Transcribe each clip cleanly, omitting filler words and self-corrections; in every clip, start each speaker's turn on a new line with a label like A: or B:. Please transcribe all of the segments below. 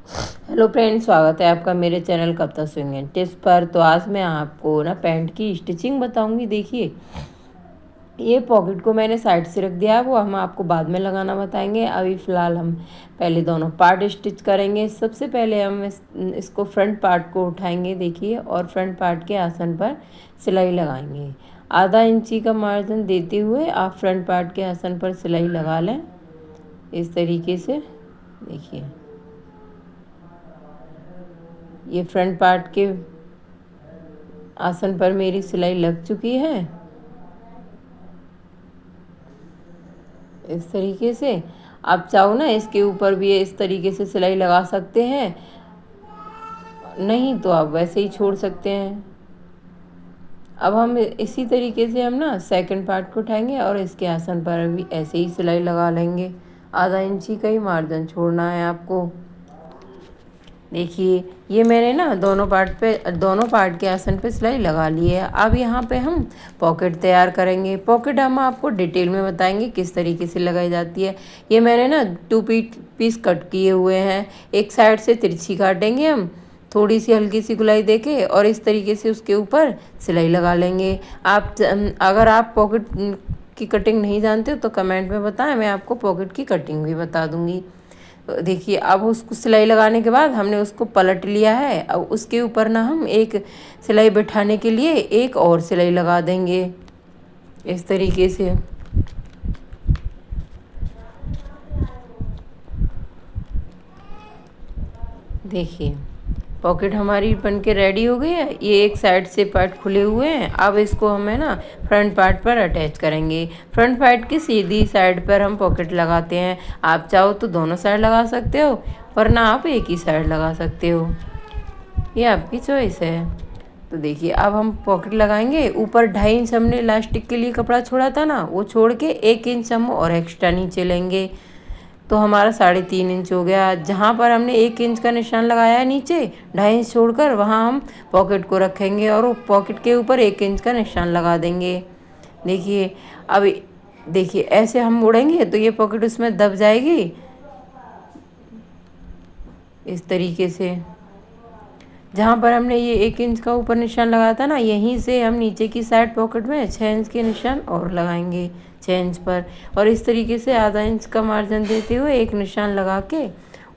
A: Hello friends, स्वागत है आपका मेरे चैनल कब तक स्विंग एंड टिप्स पर। तो आज मैं आपको ना पैंट की स्टिचिंग बताऊंगी। देखिए, ये पॉकेट को मैंने साइड से रख दिया है, वो हम आपको बाद में लगाना बताएंगे। अभी फ़िलहाल हम पहले दोनों पार्ट स्टिच करेंगे। सबसे पहले हम इसको फ्रंट पार्ट को उठाएंगे, देखिए, और फ्रंट पार्ट के आसन पर सिलाई लगाएंगे। आधा इंची का मार्जिन देते हुए आप फ्रंट पार्ट के आसन पर सिलाई लगा लें, इस तरीके से। देखिए, ये फ्रंट पार्ट के आसन पर मेरी सिलाई लग चुकी है, इस तरीके से। आप चाहो ना इसके ऊपर भी इस तरीके से सिलाई लगा सकते हैं, नहीं तो आप वैसे ही छोड़ सकते हैं। अब हम इसी तरीके से हम ना सेकंड पार्ट को उठाएंगे और इसके आसन पर भी ऐसे ही सिलाई लगा लेंगे। आधा इंची का ही मार्जिन छोड़ना है आपको। देखिए, ये मैंने ना दोनों पार्ट के आसन पे सिलाई लगा ली है। अब यहाँ पे हम पॉकेट तैयार करेंगे। पॉकेट हम आपको डिटेल में बताएंगे किस तरीके से लगाई जाती है। ये मैंने ना टू पीस कट किए हुए हैं। एक साइड से तिरछी काटेंगे हम, थोड़ी सी हल्की सी गुलाई देके, और इस तरीके से उसके ऊपर सिलाई लगा लेंगे। अगर आप पॉकेट की कटिंग नहीं जानते हो तो कमेंट में बताएं, मैं आपको पॉकेट की कटिंग भी बता दूंगी। देखिए, अब उसको सिलाई लगाने के बाद हमने उसको पलट लिया है। अब उसके ऊपर ना हम एक सिलाई बिठाने के लिए एक और सिलाई लगा देंगे, इस तरीके से। देखिए, पॉकेट हमारी बन के रेडी हो गई है। ये एक साइड से पार्ट खुले हुए हैं। अब इसको हमें ना फ्रंट पार्ट पर अटैच करेंगे। फ्रंट पार्ट की सीधी साइड पर हम पॉकेट लगाते हैं। आप चाहो तो दोनों साइड लगा सकते हो, वरना आप एक ही साइड लगा सकते हो, ये आपकी चॉइस है। तो देखिए, अब हम पॉकेट लगाएंगे। ऊपर 2.5 इंच हमने इलास्टिक के लिए कपड़ा छोड़ा था ना, वो छोड़ के 1 इंच हम और एक्स्ट्रा नीचे लेंगे, तो हमारा 3.5 इंच हो गया। जहाँ पर हमने 1 इंच का निशान लगाया है नीचे, 2.5 इंच छोड़कर वहाँ हम पॉकेट को रखेंगे और वो पॉकेट के ऊपर 1 इंच का निशान लगा देंगे। देखिए, अब देखिए ऐसे हम मोड़ेंगे तो ये पॉकेट उसमें दब जाएगी, इस तरीके से। जहाँ पर हमने ये 1 इंच का ऊपर निशान लगाया था ना, यहीं से हम नीचे की साइड पॉकेट में 6 इंच के निशान और लगाएंगे, 6 इंच पर। और इस तरीके से आधा इंच का मार्जिन देते हुए एक निशान लगा के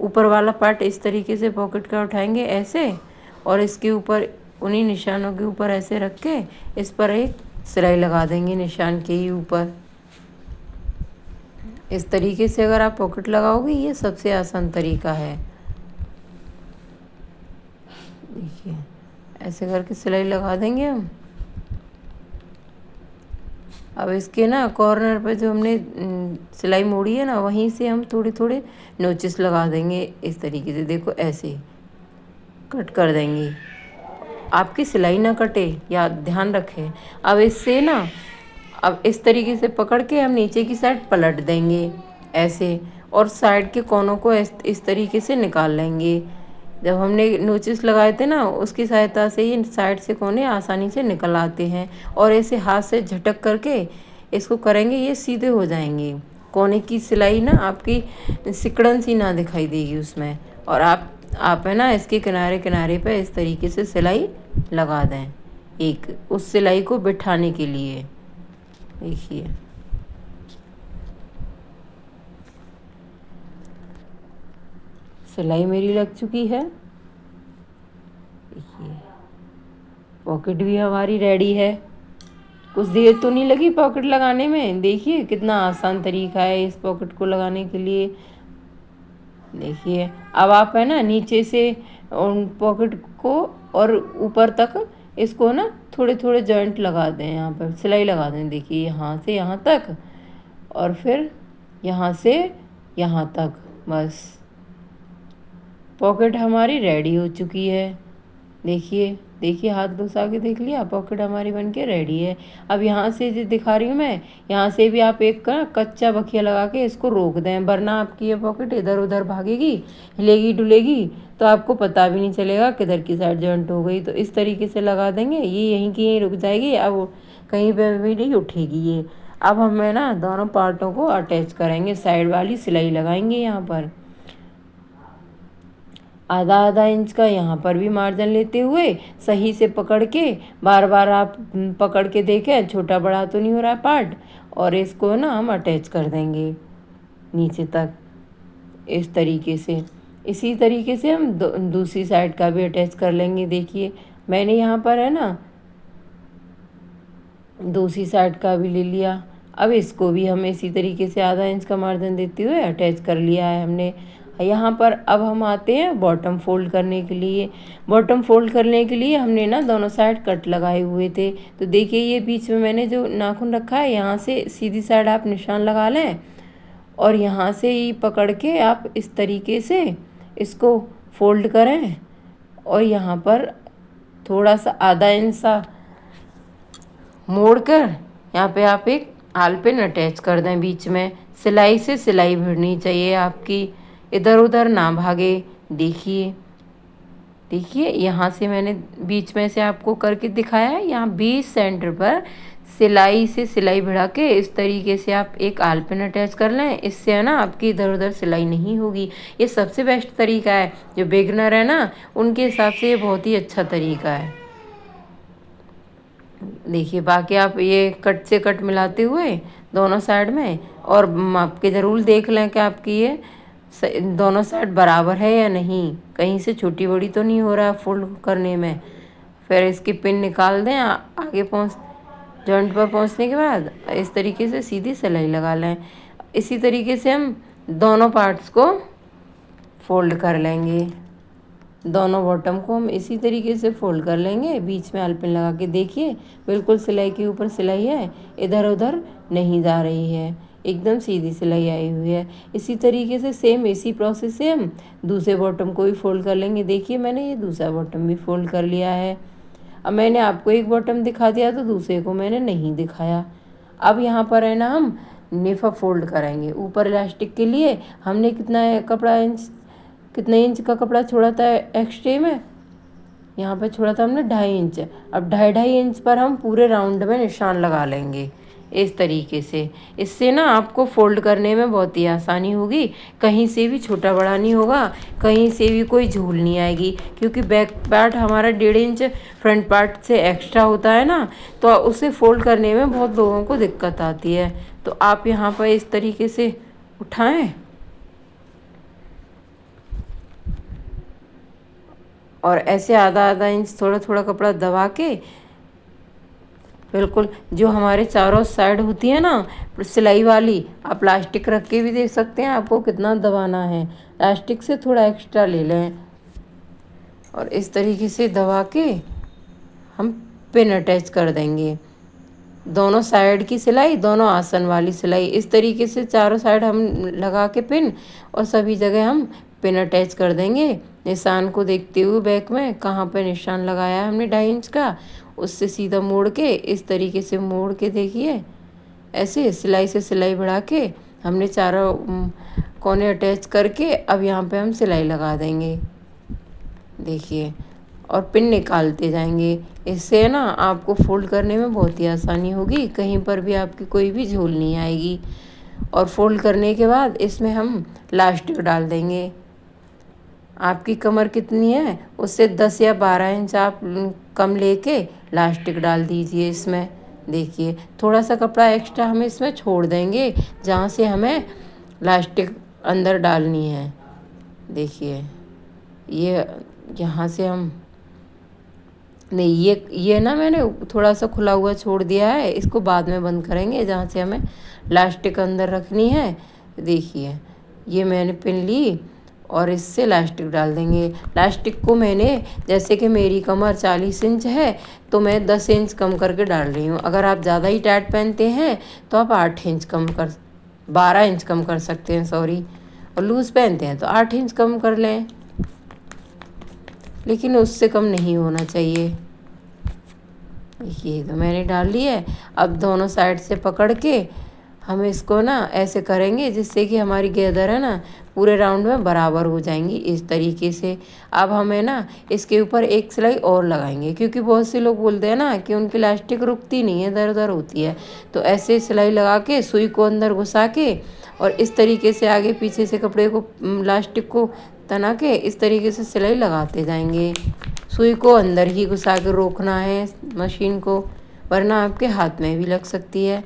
A: ऊपर वाला पार्ट इस तरीके से पॉकेट का उठाएंगे ऐसे, और इसके ऊपर उन्हीं निशानों के ऊपर ऐसे रख के इस पर एक सिलाई लगा देंगे निशान के ही ऊपर। इस तरीके से अगर आप पॉकेट लगाओगे, ये सबसे आसान तरीका है। देखिए, ऐसे करके सिलाई लगा देंगे हम। अब इसके ना कॉर्नर पे जो हमने सिलाई मोड़ी है ना, वहीं से हम थोड़े थोड़े नोचेस लगा देंगे, इस तरीके से। देखो, ऐसे कट कर देंगे, आपकी सिलाई ना कटे, या ध्यान रखें। अब इससे ना, अब इस तरीके से पकड़ के हम नीचे की साइड पलट देंगे ऐसे, और साइड के कोनों को इस तरीके से निकाल लेंगे। जब हमने नोचिस लगाए थे ना, उसकी सहायता से ये साइड से कोने आसानी से निकल आते हैं, और ऐसे हाथ से झटक करके इसको करेंगे, ये सीधे हो जाएंगे। कोने की सिलाई ना आपकी सिकड़न सी ना दिखाई देगी उसमें। और आप है ना इसके किनारे किनारे पे इस तरीके से सिलाई लगा दें, एक उस सिलाई को बिठाने के लिए। देखिए, सिलाई मेरी लग चुकी है। देखिए, पॉकेट भी हमारी रेडी है। कुछ देर तो नहीं लगी पॉकेट लगाने में। देखिए, कितना आसान तरीका है इस पॉकेट को लगाने के लिए। देखिए, अब आप है ना नीचे से उन पॉकेट को और ऊपर तक इसको ना थोड़े थोड़े जॉइंट लगा दें, यहाँ पर सिलाई लगा दें। देखिए, यहाँ से यहाँ तक, और फिर यहाँ से यहाँ तक। बस, पॉकेट हमारी रेडी हो चुकी है। देखिए, देखिए, हाथ घुसा के देख लिया, पॉकेट हमारी बन के रेडी है। अब यहाँ से जो दिखा रही हूँ मैं, यहाँ से भी आप एक का कच्चा बखिया लगा के इसको रोक दें, वरना आपकी ये पॉकेट इधर उधर भागेगी, हिलेगी डुलेगी, तो आपको पता भी नहीं चलेगा किधर की साइड जॉइंट हो गई। तो इस तरीके से लगा देंगे, ये यहीं की यहीं रुक जाएगी, अब कहीं पर भी नहीं उठेगी ये। अब हमें ना दोनों पार्टों को अटैच करेंगे, साइड वाली सिलाई लगाएंगे यहाँ पर। आधा आधा इंच का यहाँ पर भी मार्जिन लेते हुए सही से पकड़ के बार बार आप पकड़ के देखें छोटा बड़ा तो नहीं हो रहा पार्ट, और इसको ना हम अटैच कर देंगे नीचे तक इस तरीके से। इसी तरीके से हम दूसरी साइड का भी अटैच कर लेंगे। देखिए मैंने यहाँ पर है ना दूसरी साइड का भी ले लिया। अब इसको भी हम इसी तरीके से आधा इंच का मार्जिन देते हुए अटैच कर लिया है हमने यहाँ पर। अब हम आते हैं बॉटम फोल्ड करने के लिए। बॉटम फोल्ड करने के लिए हमने ना दोनों साइड कट लगाए हुए थे। तो देखिए ये बीच में मैंने जो नाखून रखा है यहाँ से सीधी साइड आप निशान लगा लें और यहाँ से ही पकड़ के आप इस तरीके से इसको फोल्ड करें और यहाँ पर थोड़ा सा आधा इंच सा मोड़ कर यहाँ पे आप एक आल पिन अटैच कर दें बीच में। सिलाई से सिलाई भिड़नी चाहिए आपकी, इधर उधर ना भागे। देखिए देखिए यहाँ से मैंने बीच में से आपको करके दिखाया है। यहाँ 20 सेंटर पर सिलाई से सिलाई भिड़ा के इस तरीके से आप एक आल पिन अटैच कर लें। इससे है ना आपकी इधर उधर सिलाई नहीं होगी। ये सबसे बेस्ट तरीका है, जो बिगनर है ना उनके हिसाब से ये बहुत ही अच्छा तरीका है। देखिए बाकी आप ये कट से कट मिलाते हुए दोनों साइड में और माप के ज़रूर देख लें कि आपकी ये दोनों साइड बराबर है या नहीं, कहीं से छोटी बड़ी तो नहीं हो रहा फोल्ड करने में। फिर इसकी पिन निकाल दें। आगे पहुँच जॉइंट पर पहुँचने के बाद इस तरीके से सीधी सिलाई लगा लें। इसी तरीके से हम दोनों पार्ट्स को फोल्ड कर लेंगे। दोनों बॉटम को हम इसी तरीके से फोल्ड कर लेंगे, बीच में आल पिन लगा के। देखिए बिल्कुल सिलाई के ऊपर सिलाई है, इधर उधर नहीं जा रही है, एकदम सीधी सिलाई आई हुई है। इसी तरीके से सेम इसी प्रोसेस से हम दूसरे बॉटम को भी फोल्ड कर लेंगे। देखिए मैंने ये दूसरा बॉटम भी फोल्ड कर लिया है। अब मैंने आपको एक बॉटम दिखा दिया तो दूसरे को मैंने नहीं दिखाया। अब यहाँ पर है ना हम नेफा फोल्ड करेंगे। ऊपर इलास्टिक के लिए हमने कितने इंच का कपड़ा छोड़ा था एक्स्ट्रे में, यहाँ पर छोड़ा था हमने 2.5 इंच। अब 2.5 इंच पर हम पूरे राउंड में निशान लगा लेंगे इस तरीके से। इससे ना आपको फोल्ड करने में बहुत ही आसानी होगी, कहीं से भी छोटा बड़ा नहीं होगा, कहीं से भी कोई झूल नहीं आएगी। क्योंकि बैक पार्ट हमारा 1.5 इंच फ्रंट पार्ट से एक्स्ट्रा होता है ना, तो उसे फोल्ड करने में बहुत लोगों को दिक्कत आती है। तो आप यहाँ पर इस तरीके से उठाएं और ऐसे आधा आधा इंच थोड़ा थोड़ा कपड़ा दबा के बिल्कुल जो हमारे चारों साइड होती है ना सिलाई वाली, आप प्लास्टिक रख के भी देख सकते हैं आपको कितना दबाना है। प्लास्टिक से थोड़ा एक्स्ट्रा ले लें और इस तरीके से दबा के हम पिन अटैच कर देंगे। दोनों साइड की सिलाई, दोनों आसन वाली सिलाई, इस तरीके से चारों साइड हम लगा के पिन और सभी जगह हम पिन अटैच कर देंगे। निशान को देखते हुए बैक में कहाँ पे निशान लगाया है हमने 2.5 इंच का, उससे सीधा मोड़ के इस तरीके से मोड़ के देखिए ऐसे सिलाई से सिलाई बढ़ा के हमने चारों कोने अटैच करके अब यहाँ पे हम सिलाई लगा देंगे। देखिए और पिन निकालते जाएंगे। इससे ना आपको फोल्ड करने में बहुत ही आसानी होगी, कहीं पर भी आपकी कोई भी झोल नहीं आएगी। और फोल्ड करने के बाद इसमें हम इलास्टिक डाल देंगे। आपकी कमर कितनी है उससे 10 या 12 इंच आप कम लेके इलास्टिक डाल दीजिए इसमें। देखिए थोड़ा सा कपड़ा एक्स्ट्रा हम इसमें छोड़ देंगे जहाँ से हमें इलास्टिक अंदर डालनी है। देखिए ये यहाँ से हम नहीं, ये ना मैंने थोड़ा सा खुला हुआ छोड़ दिया है, इसको बाद में बंद करेंगे जहाँ से हमें इलास्टिक अंदर रखनी है। देखिए ये मैंने पिन ली और इससे इलास्टिक डाल देंगे। इलास्टिक को मैंने जैसे कि मेरी कमर 40 इंच है तो मैं 10 इंच कम करके डाल रही हूँ। अगर आप ज़्यादा ही टाइट पहनते हैं तो आप 8 इंच कम कर 12 इंच कम कर सकते हैं, सॉरी। और लूज़ पहनते हैं तो 8 इंच कम कर लें, लेकिन उससे कम नहीं होना चाहिए। देखिए तो मैंने डाल ली है। अब दोनों साइड से पकड़ के हम इसको ना ऐसे करेंगे जिससे कि हमारी गेदर है ना पूरे राउंड में बराबर हो जाएंगी इस तरीके से। अब हमें ना इसके ऊपर एक सिलाई और लगाएंगे, क्योंकि बहुत से लोग बोलते हैं ना कि उनकी इलास्टिक रुकती नहीं है, इधर उधर होती है। तो ऐसे सिलाई लगा के सुई को अंदर घुसा के और इस तरीके से आगे पीछे से कपड़े को इलास्टिक को तना के इस तरीके से सिलाई लगाते जाएंगे। सुई को अंदर ही घुसा के रोकना है मशीन को, वरना आपके हाथ में भी लग सकती है।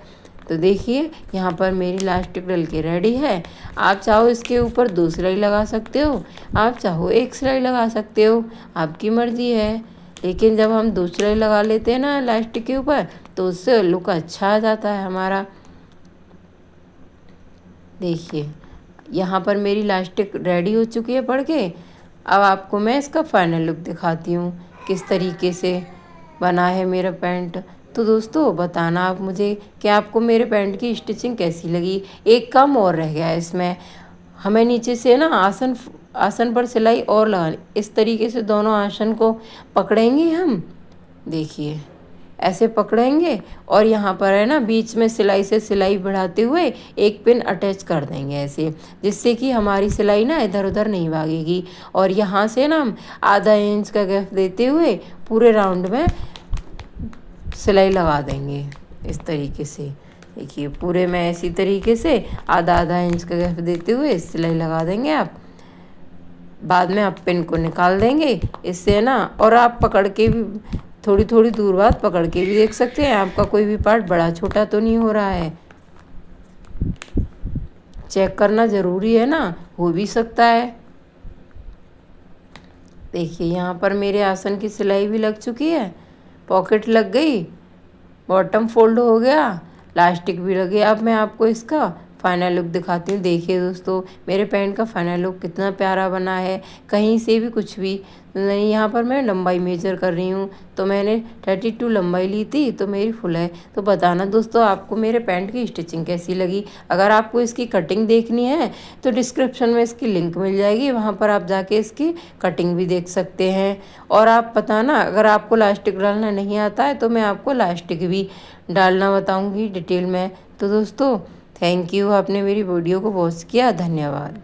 A: तो देखिए यहाँ पर मेरी इलास्टिक डल के रेडी है। आप चाहो इसके ऊपर 2 सिलाई लगा सकते हो, आप चाहो 1 सिलाई लगा सकते हो, आपकी मर्जी है। लेकिन जब हम 2 सिलाई लगा लेते हैं ना इलास्टिक के ऊपर, तो उससे लुक अच्छा आ जाता है हमारा। देखिए यहाँ पर मेरी इलास्टिक रेडी हो चुकी है पड़ के। अब आपको मैं इसका फाइनल लुक दिखाती हूँ किस तरीके से बना है मेरा पैंट। तो दोस्तों बताना आप मुझे कि आपको मेरे पैंट की स्टिचिंग कैसी लगी। एक काम और रह गया है इसमें, हमें नीचे से ना आसन पर सिलाई और लगानी। इस तरीके से दोनों आसन को पकड़ेंगे हम, देखिए ऐसे पकड़ेंगे और यहाँ पर है ना बीच में सिलाई से सिलाई बढ़ाते हुए एक पिन अटैच कर देंगे ऐसे, जिससे कि हमारी सिलाई ना इधर उधर नहीं भागेगी। और यहाँ से ना हम आधा इंच का गैप देते हुए पूरे राउंड में सिलाई लगा देंगे इस तरीके से। देखिए पूरे में इसी तरीके से आधा आधा इंच का गैप देते हुए सिलाई लगा देंगे आप। बाद में आप पिन को निकाल देंगे इससे ना, और आप पकड़ के भी थोड़ी थोड़ी दूर बाद पकड़ के भी देख सकते हैं आपका कोई भी पार्ट बड़ा छोटा तो नहीं हो रहा है। चेक करना ज़रूरी है ना, हो भी सकता है। देखिए यहाँ पर मेरे आसन की सिलाई भी लग चुकी है, पॉकेट लग गई, बॉटम फोल्ड हो गया, इलास्टिक भी लगे। अब मैं आपको इसका फाइनल लुक दिखाती हूँ। देखिए दोस्तों मेरे पैंट का फाइनल लुक कितना प्यारा बना है, कहीं से भी कुछ भी नहीं। यहाँ पर मैं लंबाई मेजर कर रही हूँ, तो मैंने 32 लंबाई ली थी, तो मेरी फुल है। तो बताना दोस्तों आपको मेरे पैंट की स्टिचिंग कैसी लगी। अगर आपको इसकी कटिंग देखनी है तो डिस्क्रिप्शन में इसकी लिंक मिल जाएगी, वहाँ पर आप जाके इसकी कटिंग भी देख सकते हैं। और आप बताना अगर आपको इलास्टिक डालना नहीं आता है तो मैं आपको इलास्टिक भी डालना बताऊँगी डिटेल में। तो दोस्तों थैंक यू, आपने मेरी वीडियो को वॉच किया, धन्यवाद।